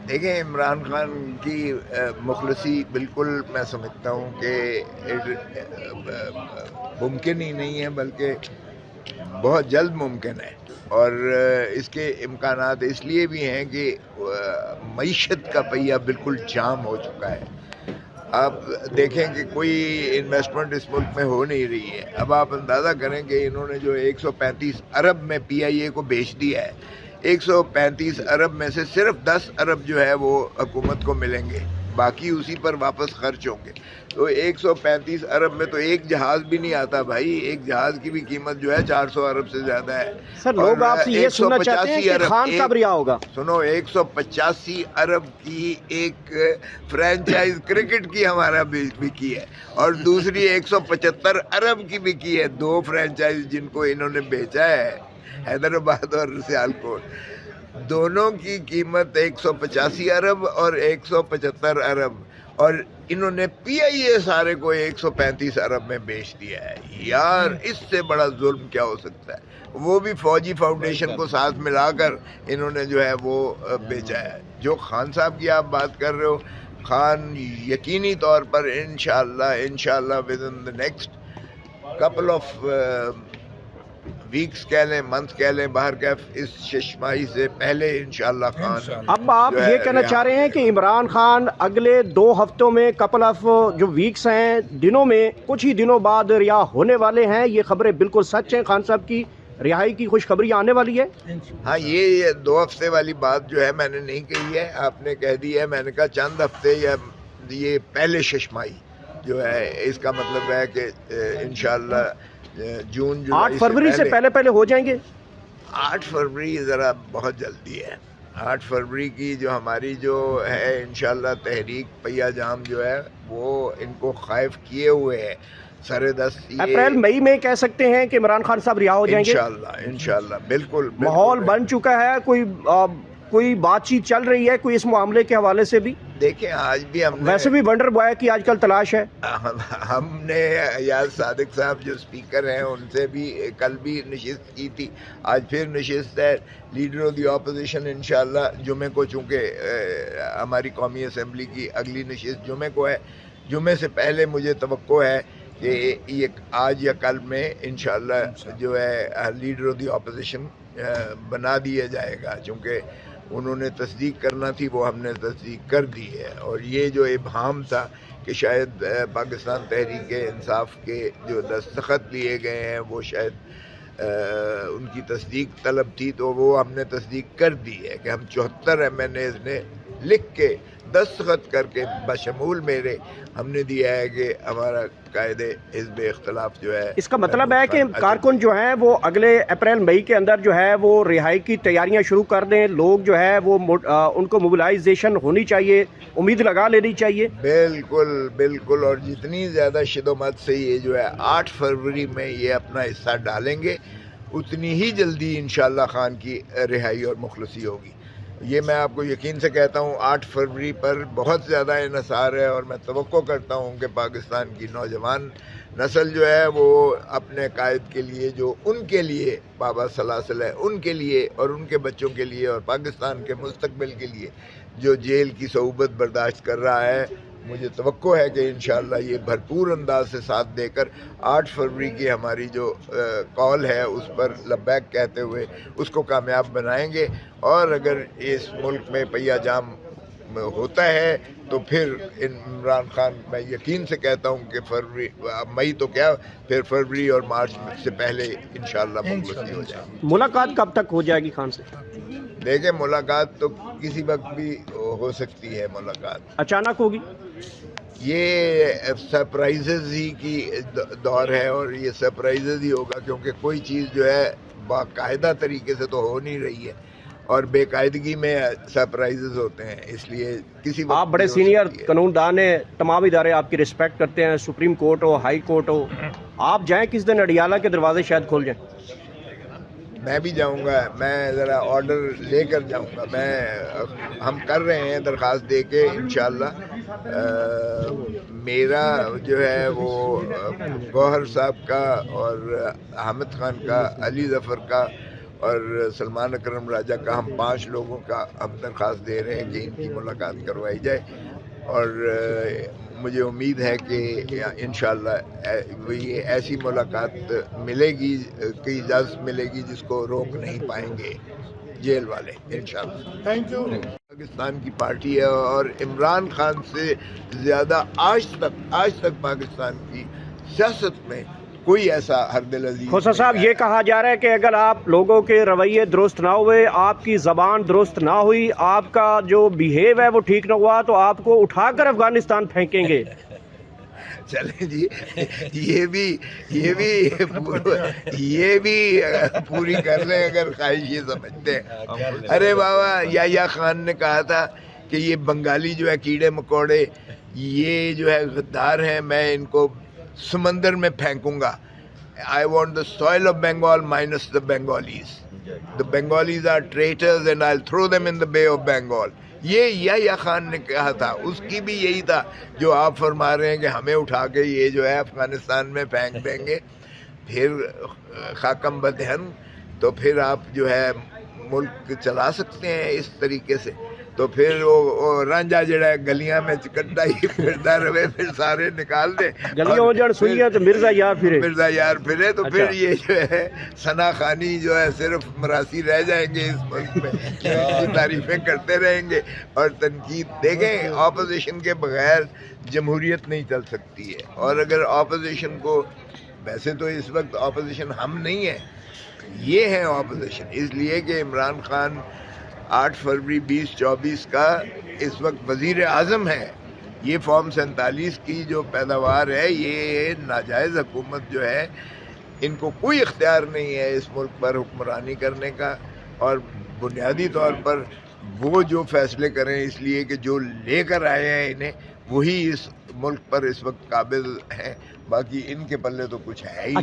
دیکھیں عمران خان کی مخلصی بالکل میں سمجھتا ہوں کہ ممکن ہی نہیں ہے بلکہ بہت جلد ممکن ہے، اور اس کے امکانات اس لیے بھی ہیں کہ معیشت کا پہیہ بالکل جام ہو چکا ہے۔ آپ دیکھیں کہ کوئی انویسٹمنٹ اس ملک میں ہو نہیں رہی ہے۔ اب آپ اندازہ کریں کہ انہوں نے جو 135 ارب میں پی آئی اے کو بیچ دیا ہے، 135 ارب میں سے صرف 10 ارب جو ہے وہ حکومت کو ملیں گے، باقی اسی پر واپس خرچ ہوں گے۔ تو 135 ارب میں تو ایک جہاز بھی نہیں آتا بھائی، ایک جہاز کی بھی قیمت جو ہے 400 ارب سے زیادہ ہے۔ سر لوگ آپ سے یہ سننا چاہتے ہیں کہ خان کب رہا ہوگا؟ سنو، 185 ارب کی ایک فرینچائز کرکٹ کی ہمارا بکی ہے، اور دوسری 175 ارب کی بکی ہے۔ دو فرینچائز جن کو انہوں نے بیچا ہے، حیدرآباد اور سیالکوٹ، دونوں کی قیمت 185 ارب اور 175 ارب، اور انہوں نے پی آئی اے سارے کو 135 ارب میں بیچ دیا ہے۔ یار اس سے بڑا ظلم کیا ہو سکتا ہے؟ وہ بھی فوجی فاؤنڈیشن کو ساتھ ملا کر انہوں نے جو ہے وہ بیچا ہے۔ جو خان صاحب کی آپ بات کر رہے ہو، خان یقینی طور پر انشاءاللہ ودن the next couple of ویکس کہہ لیں، منتھ کہہ لیں، باہر کا اس 6 ماہی سے پہلے انشاءاللہ خان۔ اب آپ یہ کہنا چاہ رہے ہیں کہ عمران خان اگلے 2 ہفتوں میں کپل آف جو ویکس ہیں، دنوں میں کچھ ہی دنوں بعد رہا ہونے والے ہیں؟ یہ خبریں بالکل سچ ہیں؟ خان صاحب کی رہائی کی خوشخبری آنے والی ہے؟ ہاں، یہ 2 ہفتے والی بات جو ہے میں نے نہیں کہی ہے، آپ نے کہہ دی ہے۔ میں نے کہا چند ہفتے، یا یہ پہلے 6 ماہی جو ہے، اس کا مطلب ہے کہ انشاءاللہ جون 8 فروری سے پہلے ہو جائیں گے۔ 8 فروری ذرا بہت جلدی ہے۔ 8 فروری کی جو ہماری جو ہے انشاءاللہ تحریک پہیہ جام جو ہے، وہ ان کو خائف کیے ہوئے ہے سر دست۔ اپریل مئی میں کہہ سکتے ہیں کہ عمران خان صاحب رہا ہو جائیں گے؟ انشاءاللہ بالکل ماحول بن چکا ہے، کوئی بات چیت چل رہی ہے کوئی اس معاملے کے حوالے سے بھی؟ دیکھیں آج بھی ہم نے، ویسے بھی ونڈر بوائے کی آج کل تلاش ہے۔ ہم نے ایاز صادق صاحب جو اسپیکر ہیں ان سے بھی کل بھی نشست کی تھی، آج پھر نشست ہے لیڈر آف دی اپوزیشن انشاءاللہ جمعے کو، چونکہ ہماری قومی اسمبلی کی اگلی نشست جمعے کو ہے۔ جمعے سے پہلے مجھے توقع ہے کہ یہ آج یا کل میں انشاءاللہ جو ہے لیڈر آف دی اپوزیشن بنا دیا جائے گا، چونکہ انہوں نے تصدیق کرنا تھی، وہ ہم نے تصدیق کر دی ہے۔ اور یہ جو ابہام تھا کہ شاید پاکستان تحریک انصاف کے جو دستخط لیے گئے ہیں وہ شاید ان کی تصدیق طلب تھی، تو وہ ہم نے تصدیق کر دی ہے کہ ہم 74 MNAs نے لکھ کے دستخط کر کے بشمول میرے ہم نے دیا ہے کہ ہمارا قائد حزب اختلاف جو ہے۔ اس کا مطلب ہے کہ کارکن جو ہیں وہ اگلے اپریل مئی کے اندر جو ہے وہ رہائی کی تیاریاں شروع کر دیں، لوگ جو ہے وہ ان کو موبلائزیشن ہونی چاہیے، امید لگا لینی چاہیے۔ بالکل، اور جتنی زیادہ شدت سے یہ جو ہے 8 فروری میں یہ اپنا حصہ ڈالیں گے، اتنی ہی جلدی انشاءاللہ خان کی رہائی اور مخلصی ہوگی۔ یہ میں آپ کو یقین سے کہتا ہوں، 8 فروری پر بہت زیادہ انحصار ہے، اور میں توقع کرتا ہوں کہ پاکستان کی نوجوان نسل جو ہے وہ اپنے قائد کے لیے، جو ان کے لیے بابا سلاسل ہے، ان کے لیے اور ان کے بچوں کے لیے اور پاکستان کے مستقبل کے لیے جو جیل کی صعوبت برداشت کر رہا ہے، مجھے توقع ہے کہ انشاءاللہ یہ بھرپور انداز سے ساتھ دے کر 8 فروری کی ہماری جو کال ہے اس پر لبیک کہتے ہوئے اس کو کامیاب بنائیں گے۔ اور اگر اس ملک میں پہیہ جام ہوتا ہے تو پھر عمران خان، میں یقین سے کہتا ہوں کہ فروری، مئی تو کیا، پھر فروری اور مارچ سے پہلے انشاءاللہ مخلصی ہو جائے گی۔ ملاقات کب تک ہو جائے گی خان سے؟ دیکھیں ملاقات تو کسی وقت بھی ہو سکتی ہے، ملاقات اچانک ہوگی؟ یہ سرپرائزز ہی کی دور ہے، اور یہ سرپرائزز ہی ہوگا، کیونکہ کوئی چیز جو ہے باقاعدہ طریقے سے تو ہو نہیں رہی ہے، اور بے قاعدگی میں سرپرائزز ہوتے ہیں، اس لیے کسی وقت آپ بڑے سینئر قانون دان ہیں، تمام ادارے آپ کی رسپیکٹ کرتے ہیں، سپریم کورٹ ہو، ہائی کورٹ ہو، آپ جائیں کس دن اڈیالہ کے دروازے شاید کھول جائیں۔ میں بھی جاؤں گا، میں ذرا آرڈر لے کر جاؤں گا، ہم کر رہے ہیں درخواست دے کے انشاءاللہ۔ میرا جو ہے وہ گوہر صاحب کا اور حامد خان کا، علی ظفر کا اور سلمان اکرم راجہ کا ہم 5 لوگوں کا ہم درخواست دے رہے ہیں کہ ان کی ملاقات کروائی جائے، اور مجھے امید ہے کہ انشاءاللہ یہ ایسی ملاقات ملے گی کہ اجازت ملے گی جس کو روک نہیں پائیں گے جیل والے انشاءاللہ۔ Thank you. پاکستان کی پارٹی ہے، اور عمران خان سے زیادہ آج تک پاکستان کی سیاست میں کوئی ایسا حرد عزیز کھوسا صاحب، یہ کہا جا رہا ہے کہ اگر آپ لوگوں کے رویے درست نہ ہوئے، آپ کی زبان درست نہ ہوئی، آپ کا جو بیہیو ہے وہ ٹھیک نہ ہوا، تو آپ کو اٹھا کر افغانستان پھینکیں گے۔ چلیں جی، یہ بھی پوری کر لیں اگر خواہش یہ سمجھتے ہیں۔ ارے بابا، یحییٰ خان نے کہا تھا کہ یہ بنگالی جو ہے کیڑے مکوڑے، یہ جو ہے غدار ہیں، میں ان کو سمندر میں پھینکوں گا۔ I want the soil of Bengal minus the Bengalis. The Bengalis are traitors and I'll throw them in the Bay of Bengal. یہ یحییٰ خان نے کہا تھا، اس کی بھی یہی تھا جو آپ فرما رہے ہیں کہ ہمیں اٹھا کے یہ جو ہے افغانستان میں پھینک دیں گے، پھر خاکم بدہن، تو پھر آپ جو ہے ملک چلا سکتے ہیں اس طریقے سے؟ تو پھر وہ رانجھا جڑا ہے گلیاں میں چکٹا ہی پھرتا رہے، پھر سارے نکال دیں، گلیوں جڑ سوئیاں تو مرزا یار پھرے، مرزا یار پھرے، تو پھر یہ جو ہے ثنا خانی جو ہے صرف مراسی رہ جائیں گے اس ملک میں، ان کی تعریفیں کرتے رہیں گے اور تنقید۔ دیکھیں، اپوزیشن کے بغیر جمہوریت نہیں چل سکتی ہے، اور اگر اپوزیشن کو، ویسے تو اس وقت اپوزیشن ہم نہیں ہیں، یہ ہیں اپوزیشن، اس لیے کہ عمران خان 8 فروری 2024 کا اس وقت وزیر اعظم ہے۔ یہ فارم 47 کی جو پیداوار ہے، یہ ناجائز حکومت جو ہے، ان کو کوئی اختیار نہیں ہے اس ملک پر حکمرانی کرنے کا، اور بنیادی طور پر وہ جو فیصلے کریں، اس لیے کہ جو لے کر آئے ہیں انہیں، وہی اس ملک پر اس وقت قابض ہیں، باقی ان کے پلے تو کچھ ہے ہی نہیں۔